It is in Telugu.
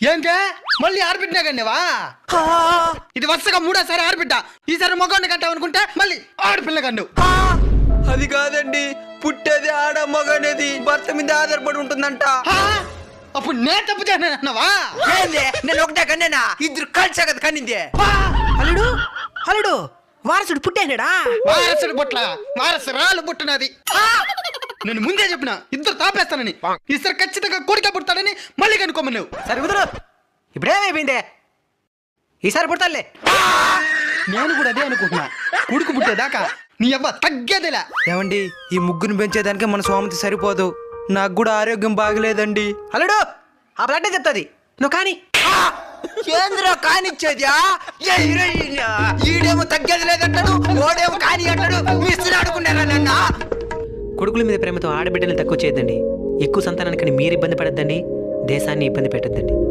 ఏంటే మళ్ళీ ఆడబిడ్డా కన్నావా? ఇది వరుసగా 3వ సారి ఆడబిడ్డ. ఈసారి మగవాడిని కంటావు అనుకుంటే మళ్ళీ ఆడపిల్ల కన్ను. అది కాదండి, పుట్టేది ఆడ మగ అనేది భర్త మీద ఆధారపడి ఉంటుందంట. అప్పుడు నేను తప్పు చేసినావా? నేను ఒకటే కన్నేనా? ఇద్దరు కలిసే కదా కన్నింది. అల్లుడు అల్లుడు వారసుడు పుట్టేనాడా? వారసుడు పుట్ల వారసురాలు పుట్టినది. నేను ముందే చెప్పిన ఇద్దరు తాపేస్తానని. ఈసారి ఖచ్చితంగా కొడుకే పుడతాడని మళ్ళీ కనుక్కోమన్నావు. సరే కుదరు, ఇప్పుడేమైపోయిందే? ఈసారి పుడతాలే. నేను కూడా అదే అనుకుంటున్నా. కొడుకు పుట్టేదాకా నీ అవ్వ తగ్గేదిలా. ఏమండి, ఈ ముగ్గురు పెంచేదానికి మన స్వామితి సరిపోదు. నాకు కూడా ఆరోగ్యం బాగలేదండి. అల్లుడు ఆ బ్లడ్ చెప్తాది, నువ్వు కానీ. ఏంద్రా కానిచ్చేది? ఈడేమో తగ్గేది లేదంటాడు, ఓడేమో కాని అంటాడు. మిస్త్రీ ఆడుకున్నారా నన్న? కొడుకుల మీద ప్రేమతో ఆడబిడ్డల్ని తక్కువ చేయొద్దండి. ఎక్కువ సంతానానికి మీరు ఇబ్బంది పడద్దండి, దేశాన్ని ఇబ్బంది పెట్టద్దండి.